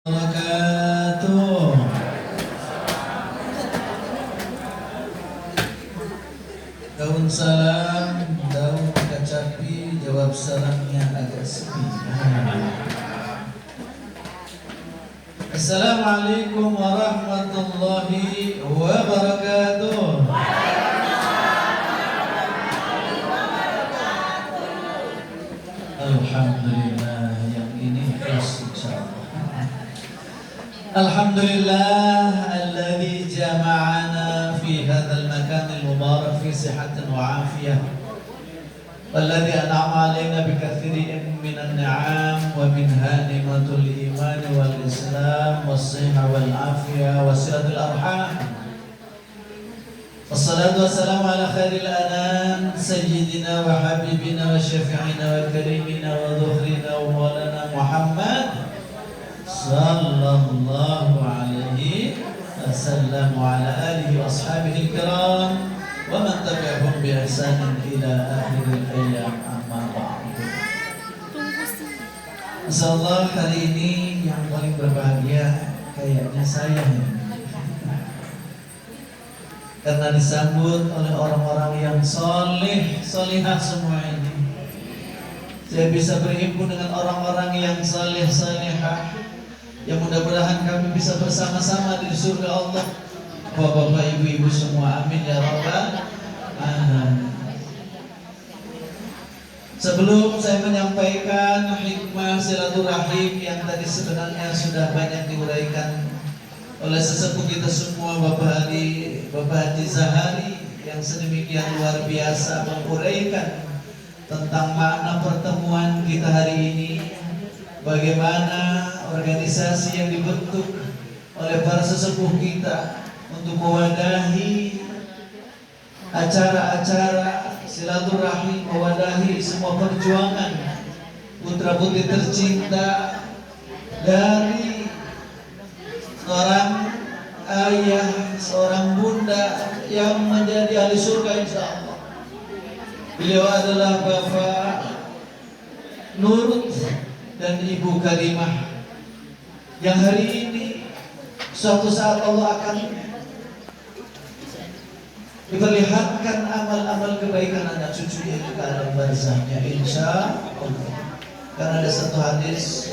Wabarakatuh. Daun salam, daun kacapi, jawab salamnya agak sepi. Assalamualaikum warahmatullahi wabarakatuh. Alhamdulillah, yang ini ikhlas insyaallah. Alhamdulillah alladzi jama'ana fi hadzal makan al-mubarak fi sihhatin wa 'afiyah. Walladzi an'ama 'alaina bi katsirin minan ni'am wa minha ni'matul iman wal islam was-sihha wal 'afiyah wa silatul arham. Wassalatu wassalamu ala khairil anam sayyidina wa habibina wa syafi'ina wa karimina wa dhukhrina wa maulana Muhammad sallallahu alaihi wasallam wa ala alihi wa ashabihi al-kiram wa man tabi'ahum bi ihsanin ila akhiril ayyam amma ba'du. Insyaallah hari ini yang paling berbahagia kayaknya saya nih, karena disambut oleh orang-orang yang soleh, solihah semua ini. Saya bisa berhimpun dengan orang-orang yang soleh, solihah, yang mudah-mudahan kami bisa bersama-sama di surga Allah. Bapak-bapak, ibu-ibu semua, amin ya rabbal alamin. Sebelum saya menyampaikan hikmah silaturahim yang tadi sebenarnya sudah banyak diuraikan oleh sesepuh kita semua, Bapak Haji Zahari, yang sedemikian luar biasa menguraikan tentang makna pertemuan kita hari ini, bagaimana organisasi yang dibentuk oleh para sesepuh kita untuk mewadahi acara-acara silaturahim, mewadahi semua perjuangan putra-putri tercinta dari seorang ayah, seorang bunda yang menjadi ahli surga insyaallah. Beliau adalah Bapak Nurut dan Ibu Karimah, yang hari ini suatu saat Allah akan diperlihatkan amal-amal kebaikan anak cucunya itu ke alam barzahnya insyaallah. Karena ada satu hadis,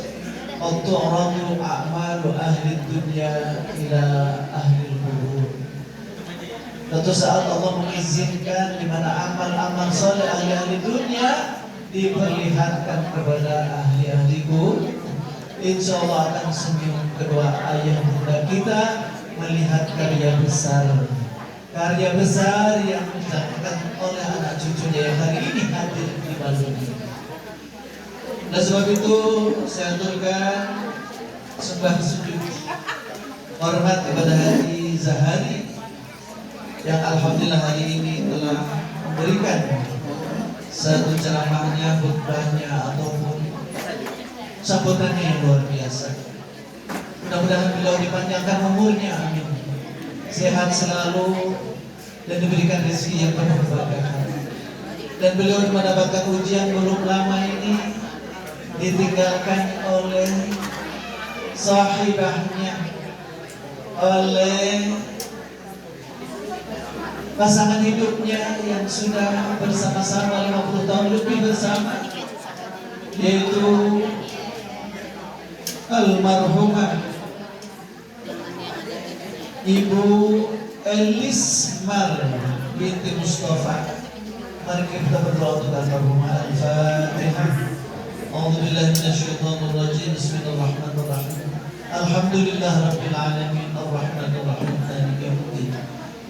"Tu'radu a'malu ahli dunya ila ahli kubur." Suatu saat Allah mengizinkan di mana amal-amal soleh ahli dunia diperlihatkan kepada ahli kubur. Insya Allah akan senyum kedua ayah bunda kita melihat karya besar yang dilakukan oleh anak cucunya yang hari ini hadir di Bandung. Oleh sebab itu saya aturkan sembah sujud hormat kepada Haji Zahari yang alhamdulillah hari ini telah memberikan satu ceramahnya, khutbahnya ataupun sambutannya yang luar biasa. Mudah-mudahan beliau dipanjangkan umurnya, amin. Sehat selalu dan diberikan rezeki yang penuh berkah. Dan beliau mendapatkan ujian belum lama ini, ditinggalkan oleh sahibahnya, oleh pasangan hidupnya yang sudah bersama-sama 50 tahun lebih bersama, yaitu almarhumah Ibu Elismar binti Mustafa. Mari kita berdoa untuk almarhumah. Al-Fatihah. A'udzubillahi minasyaitonir rajim. Bismillahirrahmanirrahim. Alhamdulillah rabbil alamin arrahmanir rahim maliki yaumiddin.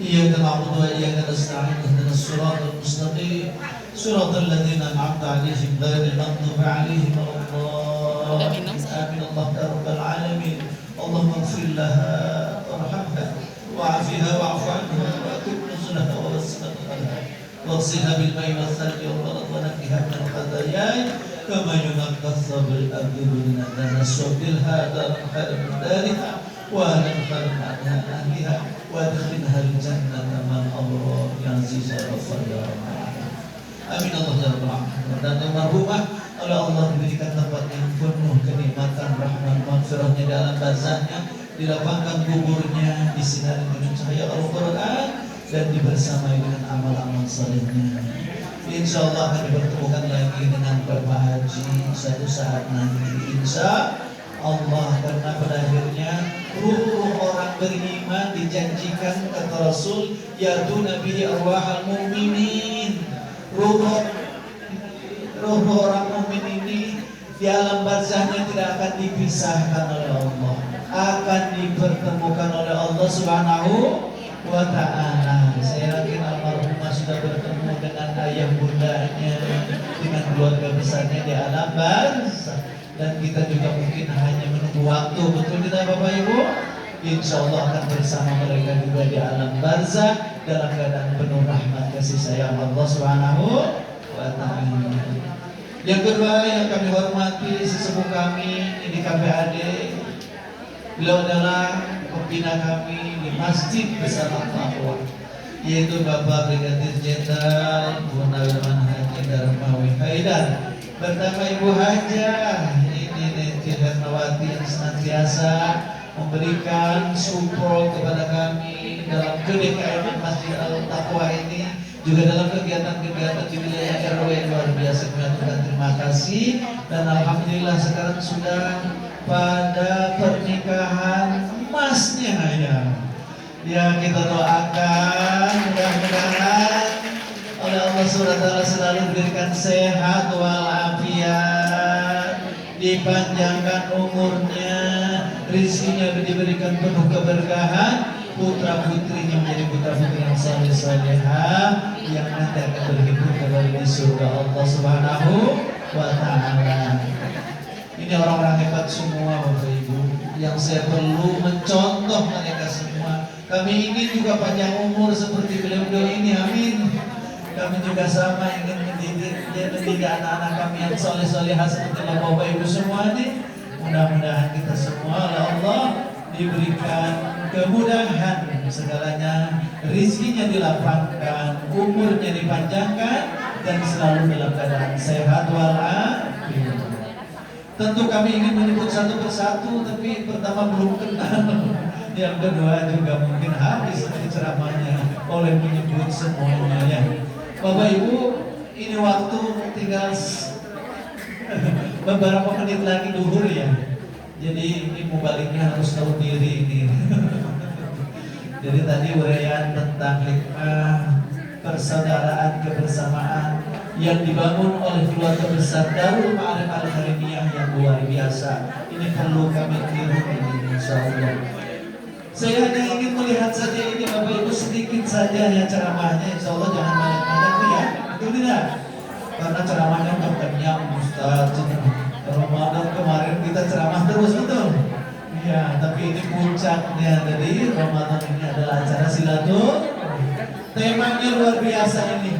Iyyaka na'budu wa iyyaka nasta'in ihdinas siratal mustaqim siratal ladzina an'amta 'alaihim ghairil maghdubi 'alaihim waladdallin. Amin. Allah ya rabbal alamin. Allahumma ighfir laha warhamha wa'afiha wa'fu 'anha wa tub nuzulaha wa wassilha واغسلها بالماء والثلج والبرد ونقها من الخطايا كما ينقى الثوب الابيض من الدنس وابدلها دارا خيرا من دارها واهلا خيرا عنها اهلها وادخلها الجنه مع الابرار يا عزيز يا غفار يا رب العالمين. Amin Allah ya rabbal alamin. Dan almarhumah oleh Allah diberikan tempat yang penuh kenikmatan, rahmat, maghfirahnya di alam barzahnya, dilapangkan kuburnya, disinari dengan cahaya Al-Quran, dan dibersamai dengan amal-amal salehnya. Insya Allah akan dipertemukan lagi dengan Bapak Haji suatu saat nanti, insya Allah, karena pada akhirnya ruh orang beriman dijanjikan kata Rasul, yaitu Nabi arwahal mu'minin, ruh orang mukmin ini di alam barzahnya tidak akan dipisahkan oleh Allah, akan dipertemukan oleh Allah Subhanahu wa ta'ala. Saya yakin almarhumah sudah bertemu dengan ayah bundanya, dengan keluarga besarnya di alam barzah, dan kita juga mungkin hanya menunggu waktu. Betul tidak Bapak Ibu? Insya Allah akan bersama mereka juga di alam barzah dalam keadaan penuh rahmat kasih sayang Allah Subhanahu wa ta'ala. Yang kedua yang kami hormati sesepuh kami di KPAD, beliau adalah pembina kami di Masjid Besar Al-Taqwa, yaitu Bapak Brigadir Jenderal Purnawirawan Haji Darmawi Haidar, bersama Ibu Hajah Niti Hernawati yang senantiasa memberikan support kepada kami dalam kedekatan Masjid Al-Taqwa ini, juga dalam kegiatan-kegiatan di wilayah RW yang luar biasa. Terima kasih, dan alhamdulillah sekarang sudah pada pernikahan emasnya ya. Kita doakan mudah-mudahan oleh Allah SWT selalu diberikan sehat walafiat, dipanjangkan umurnya, rezekinya diberikan penuh keberkahan, putra putrinya menjadi putra putri yang saleh salehah, yang nanti akan berhimpun kembali di surga Allah Subhanahu wa ta'ala. Ini orang-orang hebat semua Bapak Ibu, yang saya perlu mencontoh mereka semua. Kami ingin juga panjang umur seperti beliau-beliau ini, amin. Kami juga sama ingin mendidik anak-anak kami yang soleh-solehah seperti Bapak Ibu semua ini. Mudah-mudahan kita semua oleh Allah diberikan kemudahan segalanya, rezekinya dilapangkan, umurnya dipanjangkan, dan selalu dalam keadaan sehat walafiat. Tentu kami ingin menyebut satu persatu, tapi pertama belum kenal. Yang kedua juga mungkin habis ceramahnya oleh menyebut semuanya ya. Bapak Ibu, ini waktu tinggal beberapa menit lagi duhur ya. Jadi ini mubaliknya harus tahu diri ini. Jadi tadi uraian tentang hikmah persaudaraan kebersamaan yang dibangun oleh keluarga besar Darul Ma'arif Al-Karimiyah yang luar biasa. Ini perlu kami tiru ini, insya Allah. Saya hanya ingin melihat saja ini Bapak Ibu, sedikit saja ya ceramahnya, insya Allah jangan banyak-banyak ya, betul tidak? Karena ceramahnya udah kenyang Ustaz. Ramadan kemarin kita ceramah terus, betul? Ya, tapi ini puncaknya dari Ramadan ini adalah acara silaturahmi. Temanya luar biasa ini,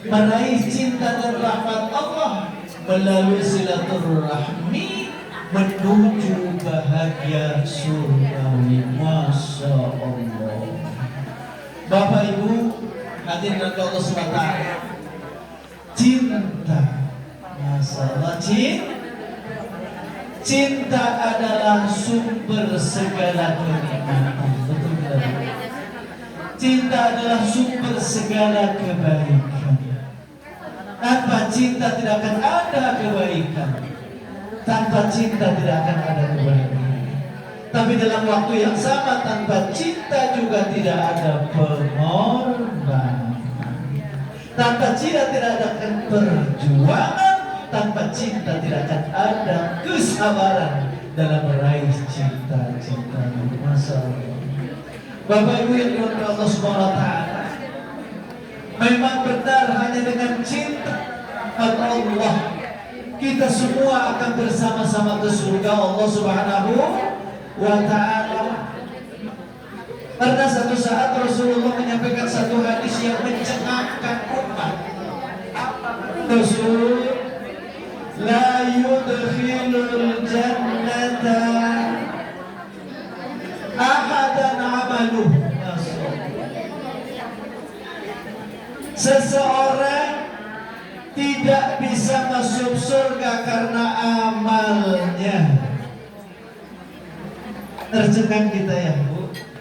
meraih cinta dan rahmat Allah melalui silaturahmi menuju bahagia surgawi. Masya Allah. Bapak Ibu hadirin Allah SWT, cinta, masalah cinta adalah sumber segala kenikmatan. Betul tidak? Cinta adalah sumber segala kebaikan. Tanpa cinta tidak akan ada kebaikan. Tanpa cinta tidak akan ada kebaikan. Tapi dalam waktu yang sama, tanpa cinta juga tidak ada pengorbanan. Tanpa cinta tidak ada perjuangan. Tanpa cinta tidak akan ada kesabaran dalam meraih cinta-cinta. Masya Allah. Bapak Ibu yang dimuliakan Allah Subhanahu wa ta'ala, memang benar hanya dengan cinta Allah kita semua akan bersama-sama ke surga Allah Subhanahu wa ta'ala. Karena satu saat Rasulullah menyampaikan satu hadis yang mencengangkan umat. Rasul la yudkhilul jannata ahadan amaluh. Seseorang tidak bisa masuk surga karena amalnya. Tercengang kita ya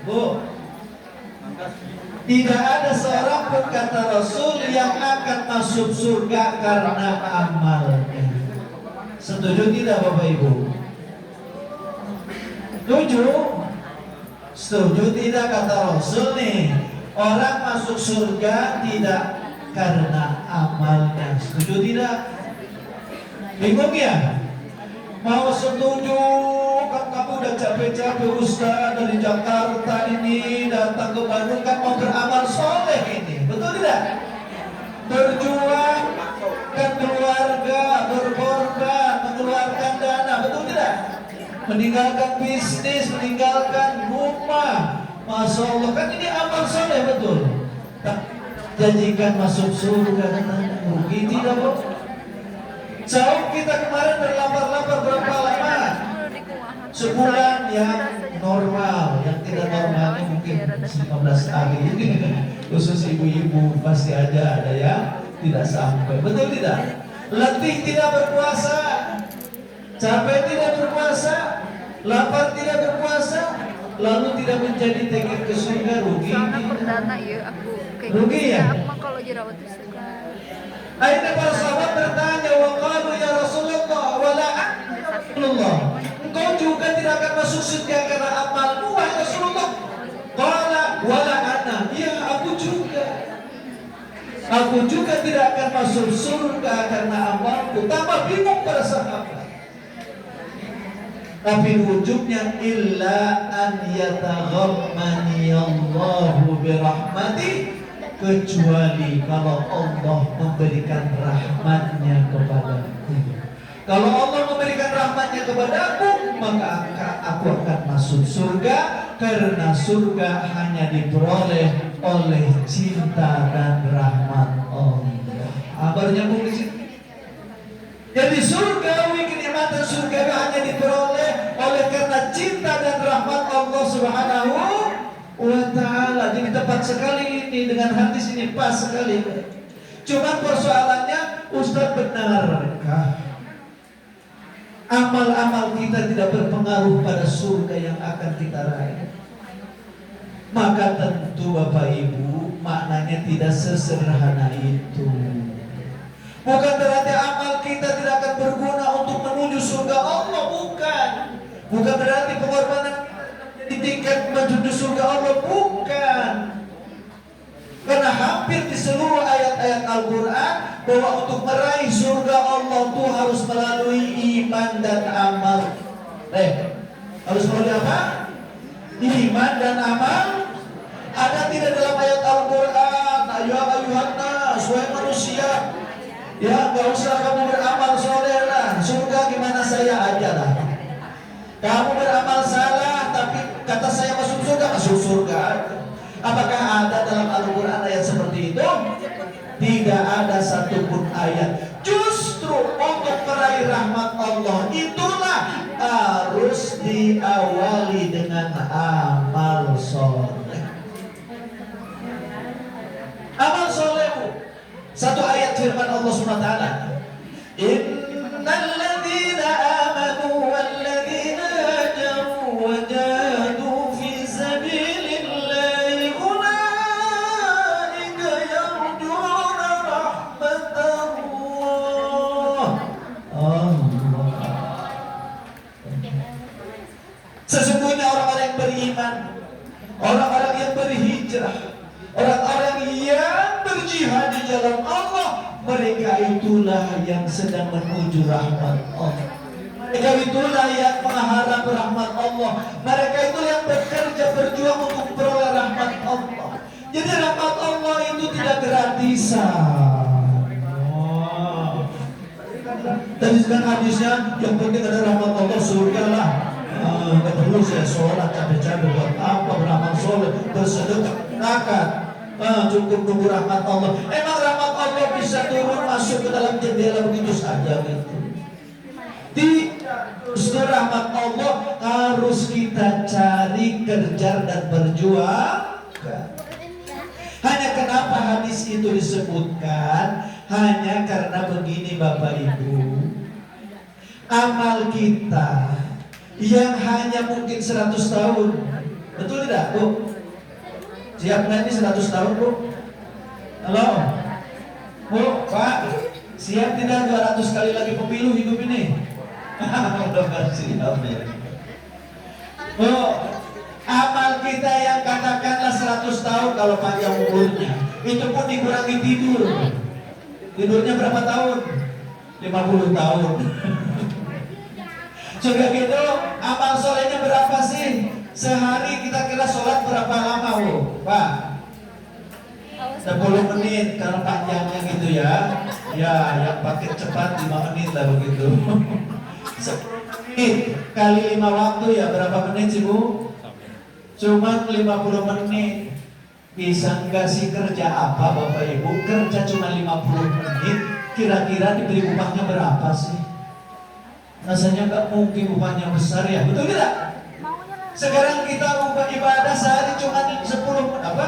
Bu. Tidak ada seorang pun kata Rasul yang akan masuk surga karena amalnya. Setuju tidak Bapak Ibu? Setuju? Setuju tidak kata Rasul nih? Orang masuk surga tidak karena amalnya. Setuju tidak? Bingung ya? Mau setuju? Kan kamu udah capek-capek Ustaz dari Jakarta ini datang ke Bandung kan mau beramal soleh ini. Betul tidak? Berjuang kan keluarga, berkorban, mengeluarkan dana. Betul tidak? Meninggalkan bisnis, meninggalkan rumah. Masya Allah, kan ini amal soleh betul. Janjikan masuk surga katanya. Rugi tidak Bu? Jauh kita kemarin berlamar-lamar berapa lama? Sebulan yang normal, yang tidak normalnya mungkin 15 hari. Khusus ibu-ibu pasti ada yang tidak sampai. Betul tidak? Letih tidak berpuasa, capek tidak berpuasa, lapar tidak berpuasa, lalu tidak menjadi tiket ke surga. Rugi. Perdana ya aku kayak rugi ya? Apa kalau jerawat itu suka? Akhirnya para sahabat bertanya, waqalu ya Rasulullah wala Rasulullah, engkau juga tidak akan masuk surga karena amalmu wahai Rasulullah. Qala wala ana, ya aku juga tidak akan masuk surga karena amalku. Tambah bingung para sahabat. Tapi wujudnya illa an yataghammani Allahu birahmati, kecuali kalau Allah memberikan rahmatnya kepadaku. Kalau Allah memberikan rahmatnya kepadaku, maka aku akan masuk surga, karena surga hanya diperoleh oleh cinta dan rahmat Allah. Baru nyambung di sini. Jadi surgawi, kenikmatan surgawi hanya diperoleh oleh karena cinta dan rahmat Allah Subhanahu wa ta'ala. Jadi tepat sekali ini dengan hadis ini, pas sekali. Cuma persoalannya, Ustaz, benarkah amal-amal kita tidak berpengaruh pada surga yang akan kita raih? Maka tentu Bapak Ibu, maknanya tidak sesederhana itu. Bukan berarti amal kita tidak akan berguna untuk menuju surga Allah, bukan. Bukan berarti pengorbanan di tingkat menuju surga Allah, bukan. Karena hampir di seluruh ayat-ayat Al-Quran bahwa untuk meraih surga Allah itu harus melalui iman dan amal. Harus melalui apa? Iman dan amal. Ada tidak dalam ayat Al-Quran, ya ayuhan nas, wahai manusia, ya gak usah kamu beramal soleh lah, surga gimana saya aja lah. Kamu beramal salah tapi kata saya masuk surga. Apakah ada dalam Al-Quran ayat seperti itu? Tidak ada satupun ayat. Justru untuk meraih rahmat Allah itulah harus diawali dengan amal soleh. Amal soleh, satu ayat firman Allah SWT, innal ladzina amanu wal ladzina hajaru wa jahadu fi sabilillahi ulaika yarjuna rahmatallah. Sesungguhnya orang-orang yang beriman, orang-orang yang berhijrah, orang-orang yang berjihad di jalan Allah, mereka itulah yang sedang menuju rahmat Allah. Mereka itulah yang mengharap rahmat Allah. Mereka itu yang bekerja berjuang untuk peroleh rahmat Allah. Jadi rahmat Allah itu tidak gratisan. Tadi kan hadisnya yang penting ada rahmat Allah, surga lah. Gak perlu saya sholat capek-capek buat apa, beramal soleh, bersedekah, zakat. Cukup nunggu rahmat Allah. Emang rahmat Allah bisa turun masuk ke dalam jendela begitu saja gitu? Tidak. Justru rahmat Allah harus kita cari, kejar dan berjuang. Hanya kenapa hadis itu disebutkan? Hanya karena begini Bapak Ibu, amal kita yang hanya mungkin 100 tahun. Betul tidak Bu? Siap nanti 100 tahun Bu? Halo Bu, Pak, siap tidak 200 kali lagi pemilu hidup ini? Udah siap ya Bu, amal kita yang katakanlah 100 tahun kalau panjang umurnya, itu pun dikurangi tidur. Tidurnya berapa tahun? 50 tahun. Sudah gitu, amal solehnya berapa sih? Sehari kita kira sholat berapa lama Bu? Pak? 10 menit karena panjangnya gitu ya. Ya, yang pakai cepat 5 menit lah begitu. 10 menit kali 5 waktu ya berapa menit sih Bu? Cuma 50 menit. Bisa nggak sih kerja apa Bapak Ibu? Kerja cuma 50 menit, kira-kira diberi upahnya berapa sih? Rasanya nggak mungkin upahnya besar ya, betul tidak? Sekarang kita upah ibadah sehari cuma 10 apa?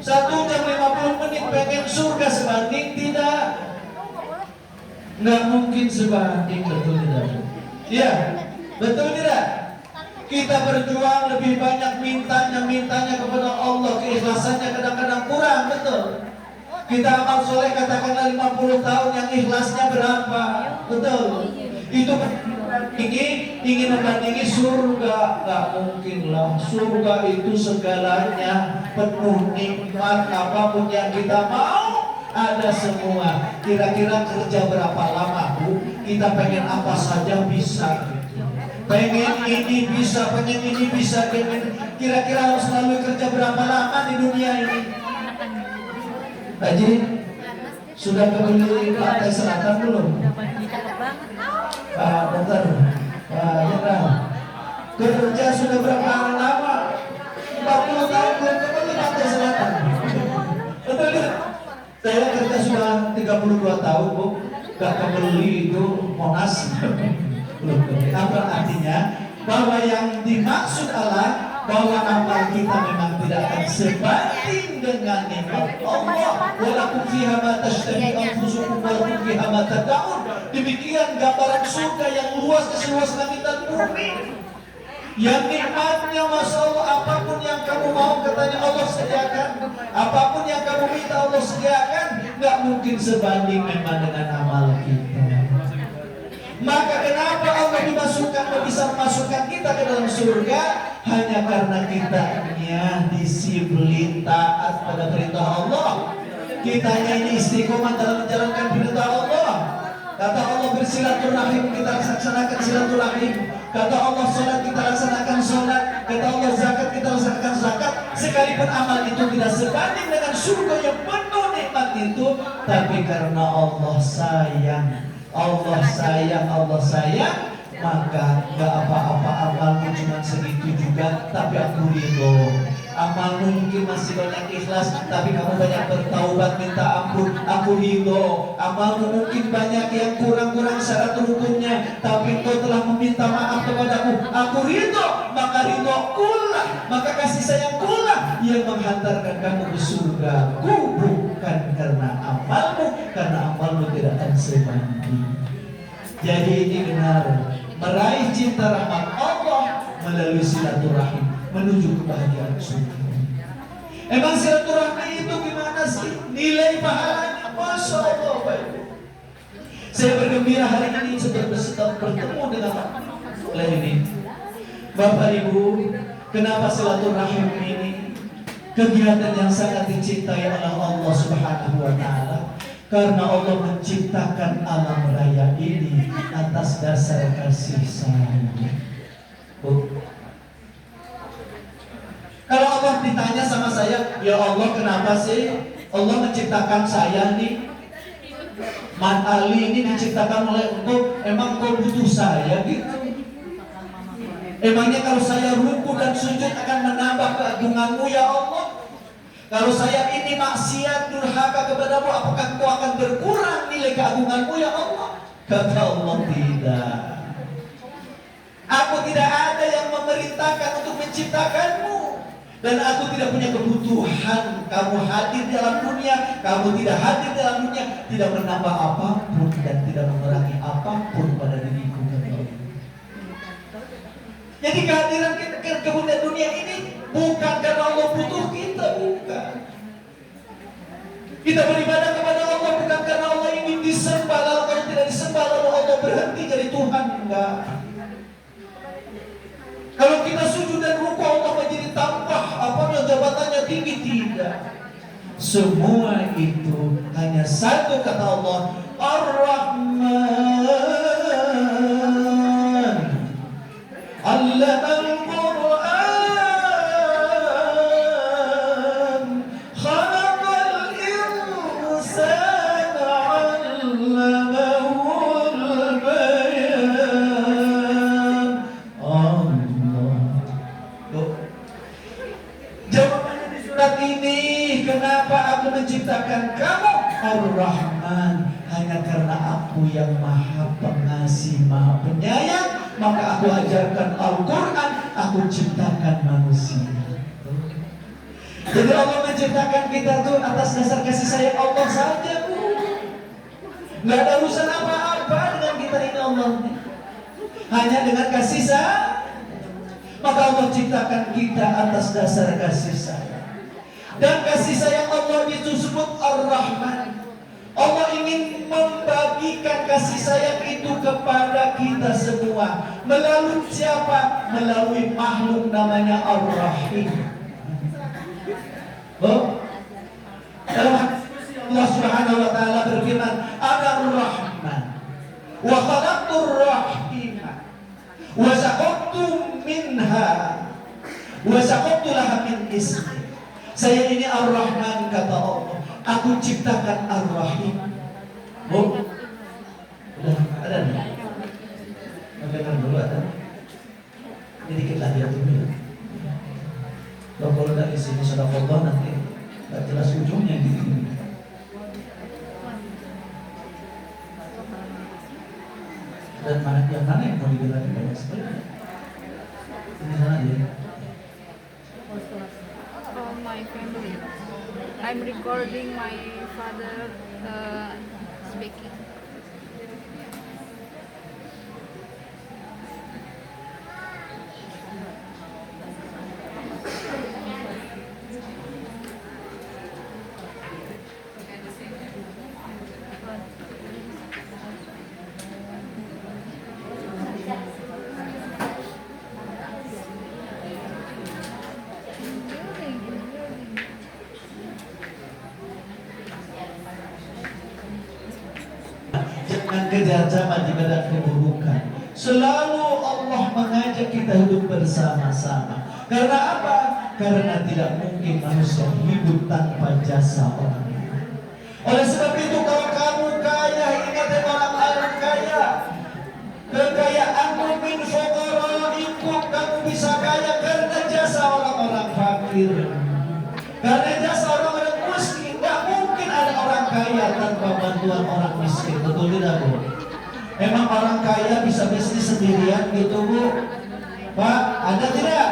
1 jam 50 menit, pengen surga sebanding tidak? Nggak mungkin sebanding, betul tidak? Iya, betul tidak? Kita berjuang lebih banyak mintanya kepada Allah, keikhlasannya kadang-kadang kurang, betul. Kita amal soleh katakanlah 50 tahun, yang ikhlasnya berapa? Betul. Itu ingin membandingi surga, nggak mungkin lah. Surga itu segalanya penuh nikmat, apapun yang kita mau ada semua. Kira-kira kerja berapa lama Bu? Kita pengen apa saja bisa. Pengen ini bisa, pengen ini bisa, kira-kira harus selalu kerja berapa lama di dunia ini? Haji, sudah kembali Pantai Selatan belum? Pak Dokter, Pak Jenderal, kerja sudah berapa lama? 40 tahun belum kembali Pantai Selatan. Betul tidak? Saya kerja sudah 32 tahun Bu, gak kembali itu Monas. Apa artinya? Bahwa yang dimaksud Allah, bahwa amal kita memang tidak akan sebanding dengan nikmat Allah. Walakum fiha ma tashtahi anfusukum walakum fiha ma tad'un. Demikian gambaran surga yang luas seluas langit dan bumi. Yang nikmatnya Masya Allah, apapun yang kamu mau katanya Allah sediakan, apapun yang kamu minta Allah sediakan. Gak mungkin sebanding memang dengan amal kita. Maka kenapa Allah bisa memasukkan kita ke dalam surga? Hanya karena kita disiplin taat pada perintah Allah. Kitanya ini istiqomah dalam menjalankan perintah Allah. Kata Allah bersilaturahim, kita laksanakan silaturahim. Kata Allah sholat, kita laksanakan sholat. Kata Allah zakat, kita laksanakan zakat. Sekalipun amal itu tidak sebanding dengan surga yang penuh nikmat itu, tapi karena Allah sayang, maka gak apa-apa amalku cuma segitu juga, tapi aku ridho. Amalmu mungkin masih banyak ikhlas, tapi kamu banyak bertaubat minta ampun, aku ridho. Amalmu mungkin banyak yang kurang-kurang syarat rukunnya, tapi engkau telah meminta maaf kepadaku, aku ridho. Maka ridho kulah, maka kasih sayangkulah yang menghantarkan kamu ke surga. Bukan karena amalmu, karena amalmu tidak akan sebanding. Jadi ini benar, meraih cinta rahmat Allah melalui silaturahim menuju kebahagiaan surga. Emang silaturahmi itu gimana sih? Nilai pahalanya, Masya Allah. Saya bergembira hari ini sedang bertemu dengan oleh ini. Bapak Ibu, kenapa silaturahim ini kegiatan yang sangat dicintai oleh Allah Subhanahu wa Ta'ala? Karena Allah menciptakan alam raya ini atas dasar kasih sayang. Kalau Allah ditanya sama saya, ya Allah kenapa sih Allah menciptakan saya nih? Man Ali ini diciptakan oleh engkau, emang kau butuh saya gitu? Emangnya kalau saya ruku dan sujud akan menambah keagunganmu ya Allah? Kalau saya ini maksiat durhaka kepadamu, apakah kau akan berkurang nilai keagunganmu ya Allah? Kata Allah, tidak. Aku tidak ada yang memerintahkan untuk menciptakanmu. Dan aku tidak punya kebutuhan kamu hadir di dalam dunia, kamu tidak hadir di dalam dunia, tidak menambah apapun dan tidak mengurangi apapun pada diriku. Jadi kehadiran kita ke kemudian dunia ini bukan karena Allah butuh kita, bukan. Kita beribadah kepada Allah bukan karena Allah ingin disembah, lalu kalau tidak disembah lalu Allah berhenti jadi Tuhan, enggak. Kalau kita sujud dan ruku Allah menjadi tambah apabila jabatannya tinggi, tidak. Semua itu hanya satu kata Allah, Ar-Rahman, Allamal Quran, Khalaqal Insana, Allamahul Bayan. Jawabannya di surat ini, kenapa aku menciptakan kamu? Ar-Rahman, hanya karena aku yang maha pengasih, maha penyayang, maka aku ajarkan Al-Quran, aku ciptakan manusia. Jadi Allah menciptakan kita tuh atas dasar kasih sayang Allah saja, Bu. Nggak ada urusan apa-apa dengan kita ini Allah. Hanya dengan kasih sayang. Maka Allah ciptakan kita atas dasar kasih sayang. Dan kasih sayang Allah itu disebut Ar-Rahman. Allah ingin membagikan kasih sayang itu kepada kita semua. Melalui siapa? Melalui makhluk namanya Ar-Rahim. Dalam hadis Allah Subhanahu wa taala berfirman, Ar-Rahman wa khalaqtur rahima wa saqaqtu minha wa saqaqtu laha min ismi. Saya ini Ar-Rahman kata Allah. Aku ciptakan Ar-Rahim. Oh, udah ada nih. Dengar dulu ada. Ini dikit lagi ya tuh. Kalau dari sini sudah Allah nanti nggak jelas ujungnya gitu. Dan mana yang mau dibilang banyak sekali. Ini sana dia. Oh, my family. I'm recording my father speaking. Jangan kejar zaman ibadat keburukan. Selalu Allah mengajak kita hidup bersama-sama. Karena apa? Karena tidak mungkin manusia hidup tanpa jasa orang lain. Oleh sebab itu kalau kamu kaya, ingat orang kaya. Kekayaanmu min fuqaraikum, kamu bisa kaya karena jasa orang-orang fakir. Karena jasa orang-orang miskin. Tidak mungkin ada orang kaya tanpa bantuan orang miskin. Betul tidak, Bu? Emang orang kaya bisa bisnis sendirian gitu, Bu? Pak, ada tidak?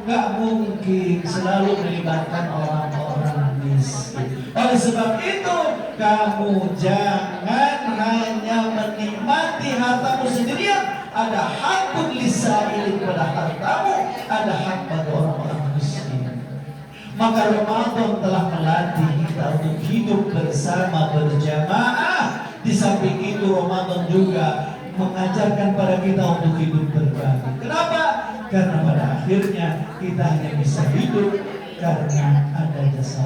Nggak mungkin, selalu melibatkan orang-orang miskin. Oleh sebab itu, kamu jangan hanya menikmati hartamu sendirian. Ada hakun lisailin pada hartamu, ada hak pada orang-orang miskin. Maka Ramadan telah melatih kita untuk hidup bersama berjamaah. Di samping itu Ramadan juga mengajarkan pada kita untuk hidup berbagi. Kenapa? Karena pada akhirnya kita hanya bisa hidup karena ada jasa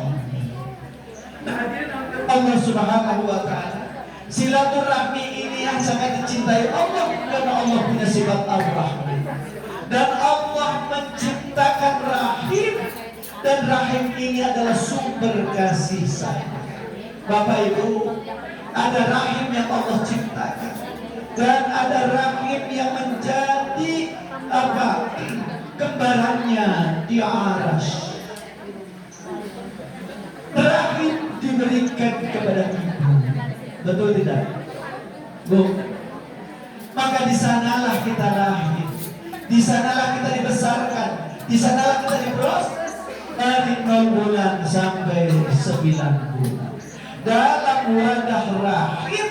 Allah Subhanahu wa ta'ala. Silaturahmi ini yang sangat dicintai Allah karena Allah punya sifat Ar-Rahman. Dan Allah menciptakan rahim, dan rahim ini adalah sumber kasih sayang. Bapak Ibu, ada rahim yang Allah ciptakan dan ada rahim yang menjadi kembarannya di Arash. Rahim diberikan kepada ibu, betul tidak, Bu? Maka di sanalah kita lahir, di sanalah kita dibesarkan, di sanalah kita diproses. dari 0 bulan sampai 9 bulan dalam wadah rahim,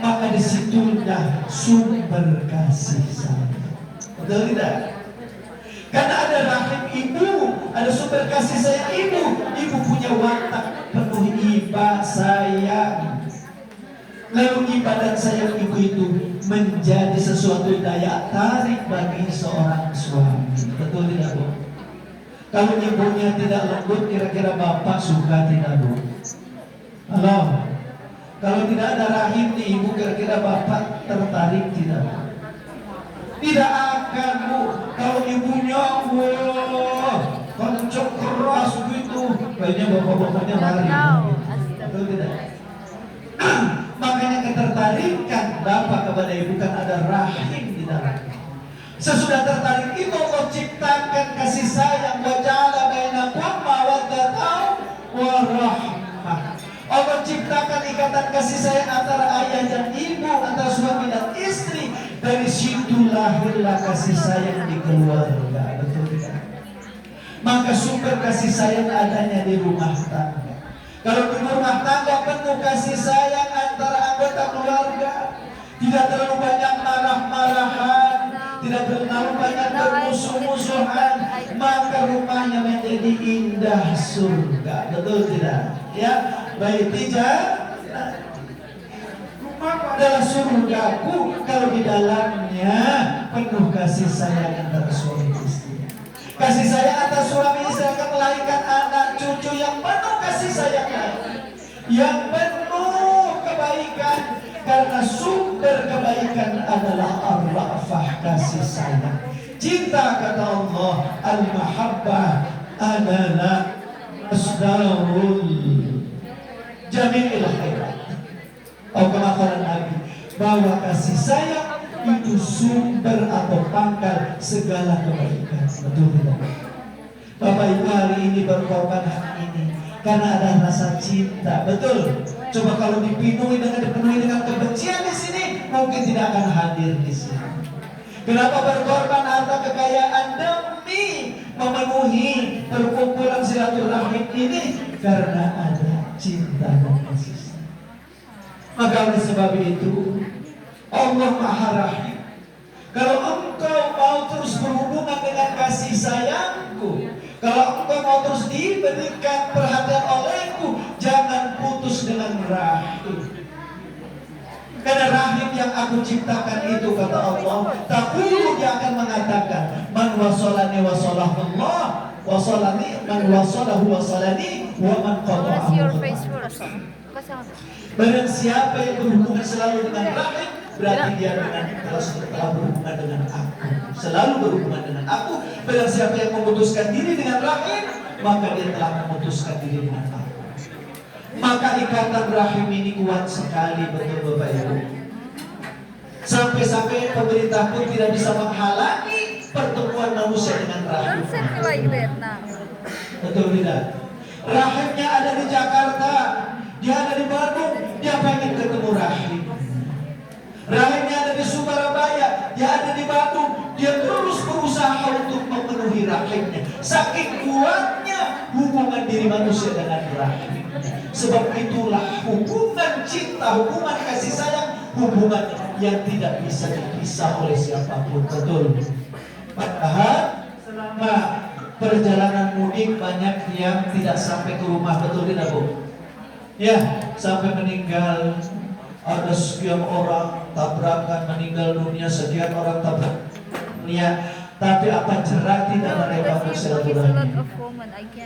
maka disitulah sumber kasih sayang. Betul tidak? Karena ada rahim ibu, ada sumber kasih sayang ibu. Ibu punya watak penuh iba sayang. Lalu ibadah sayang ibu itu menjadi sesuatu daya tarik bagi seorang suami. Betul tidak, Bu? Kalau ibunya tidak lembut, kira-kira bapak suka tidak, Bu? Halo? Kalau tidak ada rahim di ibu, kira-kira bapak tertarik tidak, Bu? Tidak akan, Bu. Kalau ibunya, wah, kencang keras begitu, kayaknya bapak-bapaknya lari. Betul tidak? Makanya ketertarikan bapak kepada ibu kan ada rahim di dalamnya. Sesudah tertarik itu Allah ciptakan kasih sayang, wa ja'ala bainakum mawaddatan wa rahmah. Allah ciptakan ikatan kasih sayang antara ayah dan ibu, antara suami dan istri. Dari situ lahirlah kasih sayang di keluarga. Betul tidak? Maka sumber kasih sayang adanya di rumah tangga. Kalau di rumah tangga penuh kasih sayang antara anggota keluarga, tidak terlalu banyak marah-marahan, tidak terlalu banyak bermusuh-musuhan, maka rumahnya menjadi indah surga. Betul tidak? Ya, baik tidak. Rumahku adalah surgaku kalau di dalamnya penuh kasih sayang antara suami istri. Kasih sayang antara suami istri akan melahirkan anak cucu yang penuh kasih sayang, yang penuh kebaikan. Karena sumber kebaikan adalah ar-ra'fah, kasih sayang. Cinta, kata Allah, al-mahabbah adalah asdarul jami'il khairat. Atau kemakaran Nabi, bahwa kasih sayang itu sumber atau pangkal segala kebaikan. Betul tidak? Bapak Ibu hari ini berkorban hari ini karena ada rasa cinta. Betul. Coba kalau dipenuhi dengan kebencian di sini, mungkin tidak akan hadir di sini. Kenapa berkorban harta kekayaan demi memenuhi perkumpulan silaturahim ini? Karena ada cinta dan kasih sayang. Maka oleh sebab itu Allah Maha Rahim. Kalau engkau mau terus berhubungan dengan kasih sayangku, kalau engkau mau terus diberikan perhatian olehku, jangan putus dengan rahim. Karena rahim yang aku ciptakan itu, kata Allah, takulu dia akan mengatakan, man wasolani wasolahullah, wasolani man wasolahu wasolani, wa man qata'ahu. Barang siapa yang berhubungan selalu dengan rahim, berarti dia telah berhubungan dengan aku, selalu berhubungan dengan aku. Barang siapa yang memutuskan diri dengan rahim, maka dia telah memutuskan diri dengan aku. Maka ikatan rahim ini kuat sekali, betul Bapak Ibu. Sampai-sampai pemerintah pun tidak bisa menghalangi pertemuan manusia dengan rahim. Betul tidak? Rahimnya ada di Jakarta, dia ada di Bandung, dia pengen ketemu rahim. Rahimnya ada di Surabaya, dia ada di Bandung, dia terus berusaha untuk memenuhi rahimnya. Saking kuatnya hubungan diri manusia dengan rahim. Sebab itulah hubungan cinta, hubungan kasih sayang, hubungan yang tidak bisa dipisah oleh siapapun. Betul. Padahal selama perjalanan mudik banyak yang tidak sampai ke rumah. Betul tidak, Bu? Ya, sampai meninggal. Ada sekian orang tabrakan meninggal dunia, sekian orang tabrak dunia. Tapi apa cerah tidak mereka bersilaturahmi?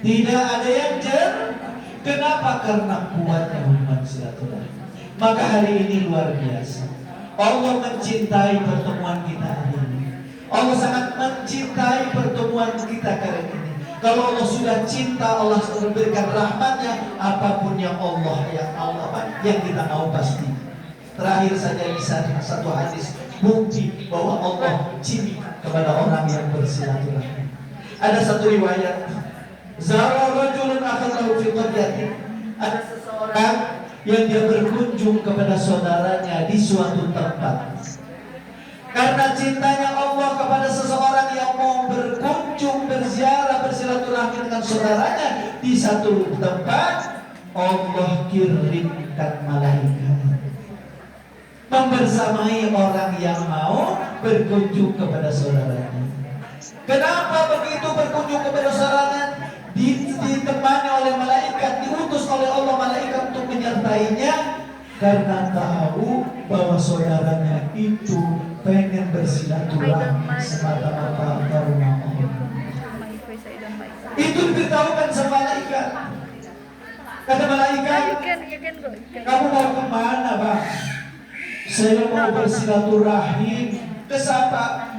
Tidak ada yang cerah. Kenapa? Karena kuatnya hubungan silaturahmi. Maka hari ini luar biasa. Allah mencintai pertemuan kita hari ini. Allah sangat mencintai pertemuan kita kali ini. Kalau Allah sudah cinta, Allah sudah memberikan rahmatnya, apapun yang yang kita mau pasti. Terakhir saja bisa satu hadis bukti bahwa Allah cinta kepada orang yang bersilaturahmi. Ada satu riwayat, zara rajulun akhadahu fi qaryatin. Ada seseorang yang dia berkunjung kepada saudaranya di suatu tempat. Karena cintanya Allah kepada seseorang yang mau berkunjung, berziarah, bersilaturahmi silaturahmi dengan saudaranya di satu tempat, Allah kirimkan malaikat membersamai orang yang mau berkunjung kepada saudaranya. Kenapa begitu berkunjung kepada saudaranya? Ditemani oleh malaikat, diutus oleh Allah malaikat untuk menyertainya, karena tahu bahwa saudaranya itu pengen bersilaturahmi semata-mata karena Allah. Itu diberitahukan sama malaikat. Kata malaikat, kamu mau kemana, Bang? Saya mau bersilaturahmi. Ke siapa?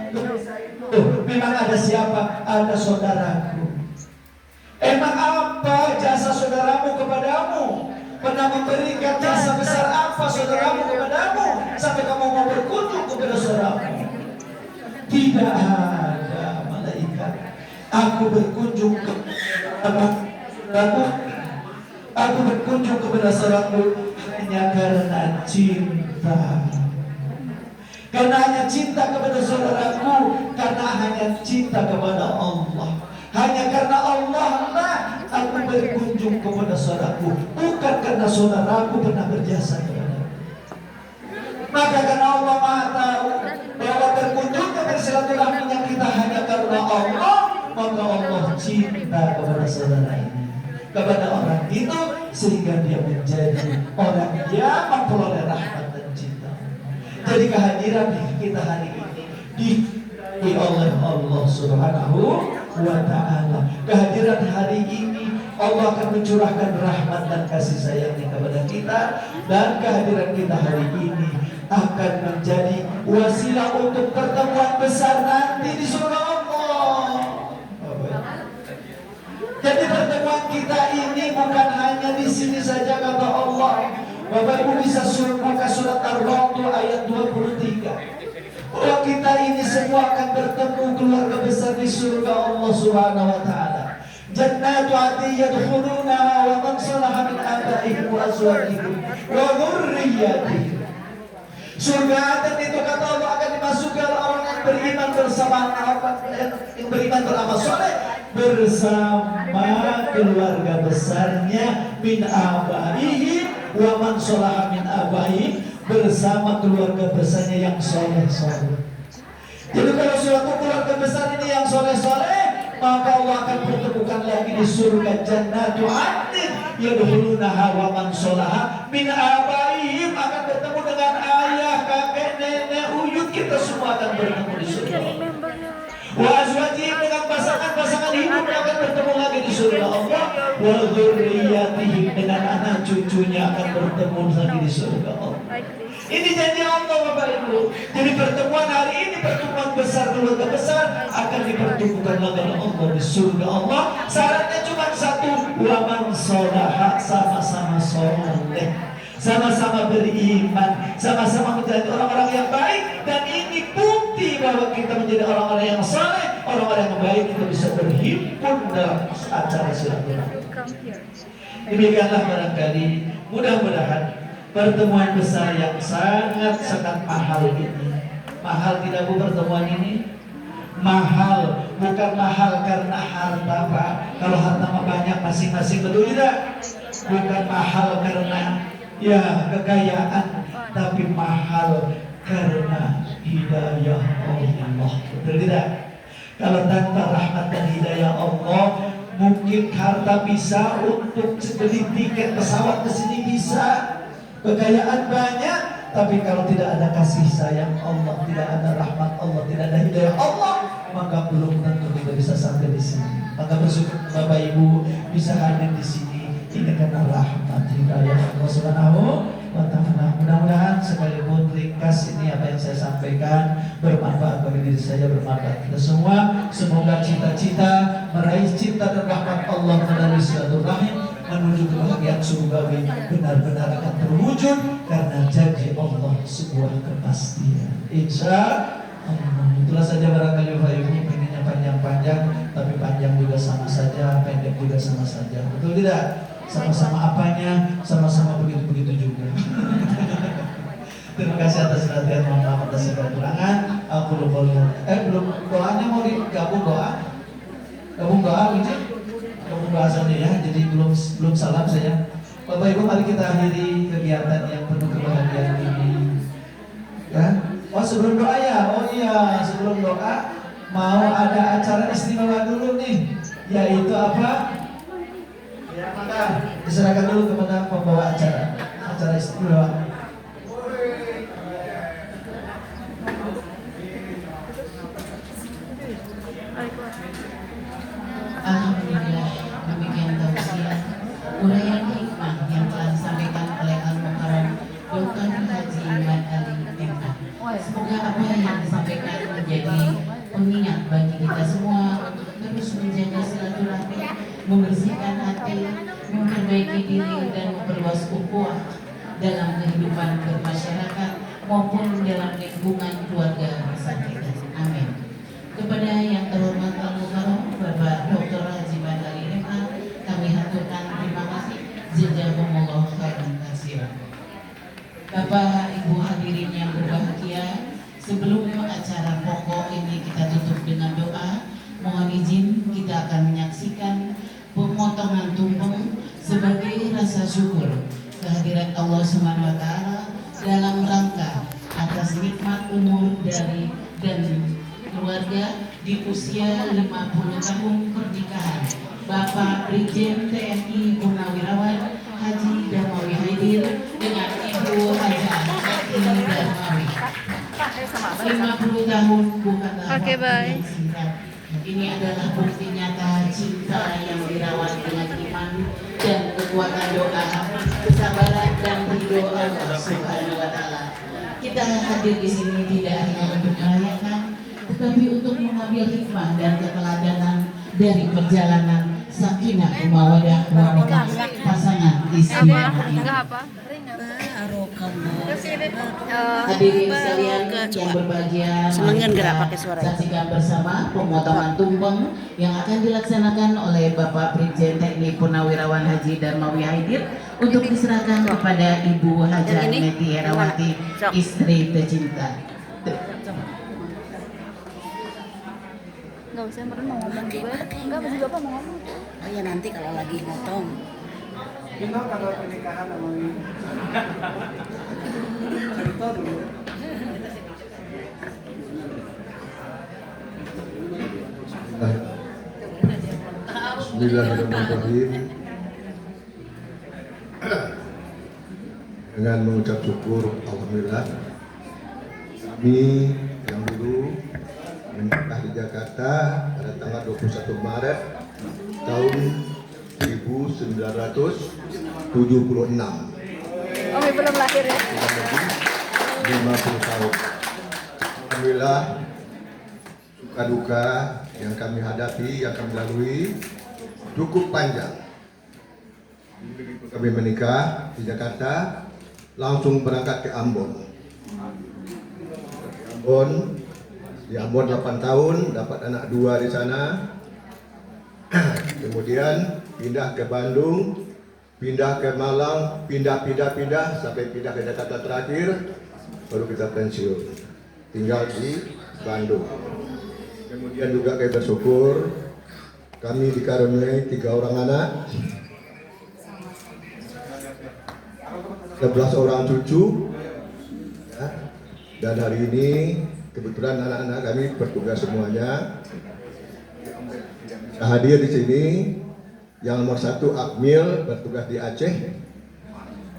Memang ada siapa? Ada saudaraku. Emang apa jasa saudaramu kepadamu? Pernah memberikan jasa besar apa saudaramu kepadamu sampai kamu mau berkunjung kepada saudaramu? Tidak ada, malaikat. Aku berkunjung aku berkunjung kepada saudaraku hanya karena cinta. Karena hanya cinta kepada saudaraku, karena hanya cinta kepada Allah. Hanya karena Allah lah aku berkunjung kepada saudaraku, bukan karena saudaraku pernah berjasa kepada. Maka karena Allah Maha tahu bahwa berkunjung kepada silaturahminya kita hanya karena Allah, maka Allah cinta kepada saudara ini, kepada orang itu, sehingga dia menjadi orang yang memperoleh rahmat dan cinta. Jadi kehadiran kita hari ini oleh Allah Subhanahu wa ta'ala. Kehadiran hari ini Allah akan mencurahkan rahmat dan kasih sayangnya kepada kita, dan kehadiran kita hari ini akan menjadi wasilah untuk pertemuan besar nanti di surga Allah. Jadi pertemuan kita ini bukan hanya di sini saja kata Allah. Bapak Ibu bisa buka surat Ar-Ra'd ayat 23. Bahwa kita ini semua akan bertemu keluarga besar di surga Allah Subhanahu wa taala. Jannatu 'adnin yadkhulunaha wa man salaha min abaihim wa azwajihim wa dhurriyyatihim. Surga Aden itu kata Allah akan dimasuki oleh orang yang beriman bersama yang beriman beramal soleh bersama keluarga besarnya min abaihim wa man salaha min abaihim, bersama keluarga besarnya yang soleh-soleh. Jadi kalau suatu keluarga besar ini yang soleh-soleh, maka Allah akan pertemukan lagi di surga Jannatu 'adnin yadkhulunaha wa man salaha min abaihim, akan bertemu dengan ayah, kakek, nenek, uyut, kita semua akan bertemu di surga. Wa azwajihim, dengan pasangan-pasangan hidup akan bertemu lagi di surga Allah. Wa dzurriyyatihim, dengan anak cucunya akan bertemu lagi di surga Allah. Ini janji Allah Bapak Ibu. Jadi pertemuan hari ini, pertemuan besar keluarga besar, akan dipertemukan lagi oleh Allah di surga Allah. Syaratnya cuma satu, waman sodaha, sama-sama soleh, sama-sama beriman, sama-sama menjadi orang-orang yang baik. Dan ini bukti bahwa kita menjadi orang-orang yang soleh, orang-orang yang baik, kita bisa berhimpun dalam acara silaturahmi. Demikianlah barangkali, mudah-mudahan pertemuan besar yang sangat-sangat mahal ini. Mahal tidak Bu pertemuan ini? Mahal, bukan mahal karena harta Pak. Kalau harta banyak masing-masing, betul tidak? Bukan mahal karena ya kekayaan, tapi mahal karena hidayah Allah, betul tidak? Kalau tanpa rahmat dan hidayah Allah, mungkin harta bisa untuk beli tiket pesawat ke sini bisa, kekayaan banyak, tapi kalau tidak ada kasih sayang Allah, tidak ada rahmat Allah, tidak ada hidayah Allah, maka belum tentu kita bisa sampai di sini. Maka bersyukur Bapak Ibu bisa hadir di sini, ini karena rahmat hidayah Allah Subhanahu wa ta'ala. Mudah-mudahan sekalipun ringkas ini apa yang saya sampaikan bermanfaat bagi diri saya, bermanfaat kita semua. Semoga cita-cita meraih cinta dan rahmat Allah melalui silaturahim menuju kebahagiaan surgawi benar-benar akan terwujud karena janji Allah sebuah kepastian. Insya Allah. Itulah saja barangkali Bapak Ibu, pengennya panjang-panjang, tapi panjang juga sama saja, pendek juga sama saja. Betul tidak? Sama-sama apanya, sama-sama begitu-begitu juga. Terima kasih atas perhatian, mohon maaf atas segala kekurangan. Aku belum doanya mau digabung doa? Gabung doa, Wiji? azan ya, jadi belum salam saya. Bapak Ibu, mari kita akhiri kegiatan yang penuh kebahagiaan ini. Ya. Oh sebelum doa ya, oh iya sebelum doa mau ada acara istimewa dulu nih, yaitu apa? Ya maka diserahkan dulu kepada pembawa acara istimewa. Alhamdulillah, demikian tausiah uraian hikmah yang telah disampaikan oleh Al-Mukarram Dr. Haji Mat Ali MA. Semoga apa yang disampaikan menjadi pengingat bagi kita semua untuk terus menjaga silaturahmi, membersihkan hati, memperbaiki diri dan memperluas ukhuwah dalam kehidupan bermasyarakat maupun dalam lingkungan keluarga besar kita. Amin. Kepada yang terhormat Al-Mukarram Bapak Dr. Haji Mat Ali MA, kami haturkan terima kasih jazakumullah khairan katsiran. Bapak Ibu hadirin yang berbahagia, sebelum acara pokok ini kita tutup dengan doa, mohon izin kita akan menyaksikan pemotongan tumpeng sebagai rasa syukur kehadirat Allah Subhanahu wa taala dalam rangka atas nikmat umur dari dan keluarga di usia 50 tahun pernikahan Bapak Brigjen TNI Purnawirawan Haji Darmawi Haidir dengan Ibu Haja Eti Darmawi. 50 tahun bukanlah waktu yang singkat. Ini adalah bukti nyata cinta yang dirawat dengan iman dan kekuatan doa, kesabaran dan ridho Allah Subhanahu wa taala. Kita hadir di sini tidak hanya untuk merayakan, tetapi untuk mengambil hikmah dan keteladanan dari perjalanan sakinah mawaddah warahmah pasangan istri ini. Hadirin sekalian yang berbahagia, saksikan bersama pemotongan tumpeng yang akan dilaksanakan oleh Bapak Brigjen TNI Purnawirawan Haji Darmawi Haidir untuk diserahkan kepada Ibu Haja Neti Herawati, istri tercinta. Nggak usah, meren mau ngomong juga. Enggak, masih Bapak mau ngomong. Oh ya nanti kalau lagi motong. Gimana kalau pernikahan sama ini? Cerita dulu. Bismillahirrahmanirrahim. Dengan mengucap syukur, alhamdulillah, kami yang dulu menikah di Jakarta pada tanggal 21 Maret tahun 1976. Oh, belum lahir ya? 50 tahun. Alhamdulillah, suka duka yang kami hadapi, yang kami lalui cukup panjang. Begitu kami menikah di Jakarta, langsung berangkat ke Ambon. Di Ambon 8 tahun, dapat anak 2 di sana. Kemudian pindah ke Bandung, pindah ke Malang, pindah sampai pindah ke Jakarta terakhir, baru kita pensiun. Tinggal di Bandung. Kemudian juga kami bersyukur kami dikaruniai 3 orang anak, 11 orang cucu, ya. Dan hari ini kebetulan anak-anak kami bertugas semuanya. Hadir di sini yang nomor 1 Akmil bertugas di Aceh,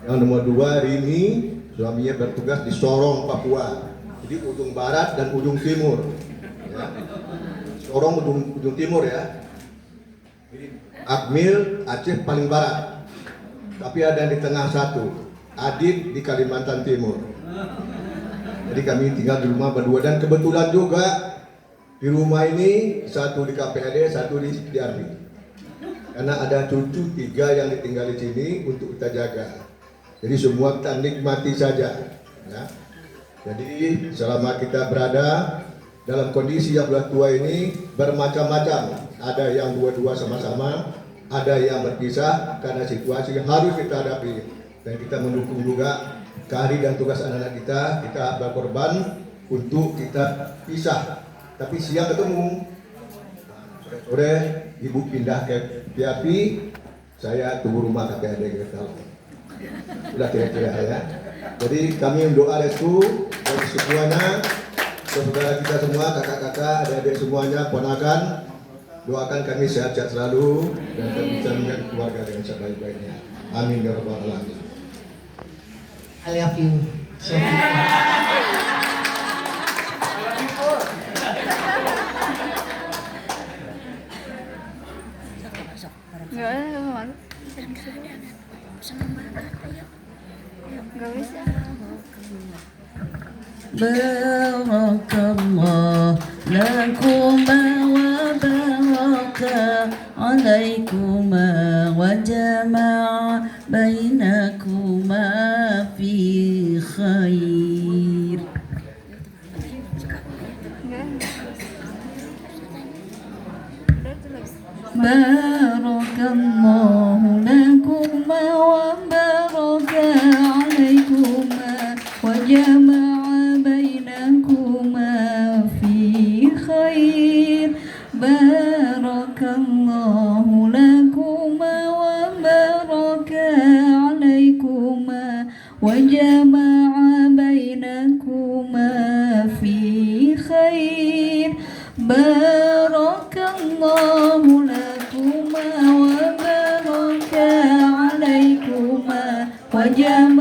yang nomor 2 Rini suaminya bertugas di Sorong, Papua. Jadi ujung barat dan ujung timur. Ya. Sorong ujung timur ya. Akmil Aceh paling barat. Tapi ada di tengah 1, Adit di Kalimantan Timur. Jadi kami tinggal di rumah berdua dan kebetulan juga di rumah ini 1 di KPAD, 1 di Arbi. Karena ada cucu 3 yang ditinggal di sini untuk kita jaga. Jadi semua kita nikmati saja. Ya. Jadi selama kita berada dalam kondisi yang sudah tua ini bermacam-macam. Ada yang dua-dua sama-sama, ada yang berpisah karena situasi harus kita hadapi. Dan kita mendukung juga kehari dan tugas anak-anak kita berkorban untuk kita pisah. Tapi siang ketemu. Sore ibu pindah ke Piapi, saya tunggu rumah kakek adik kita. Udah kira-kira ya. Jadi kami mendoa restu dari semuanya, saudara kita semua, kakak-kakak, adik-adik semuanya, ponakan, doakan kami sehat-sehat selalu dan kami bisa menjadi keluarga dengan sebaik-baiknya. Amin ya rabbal alamin. I love you. Nggak ada nggak masuk. Nggak bisa. Barakallah lakuma wa baraka alaikuma wa jama'a bainakuma fi khair. Barakallahu lakuma wa baraka alaikuma wa jama'a bainakuma fi khair. Barakallahu lakuma wa baraka alaikuma wa jama'a bainakuma fi khair. Barakallahu lakuma wa baraka alaikuma wa jama'a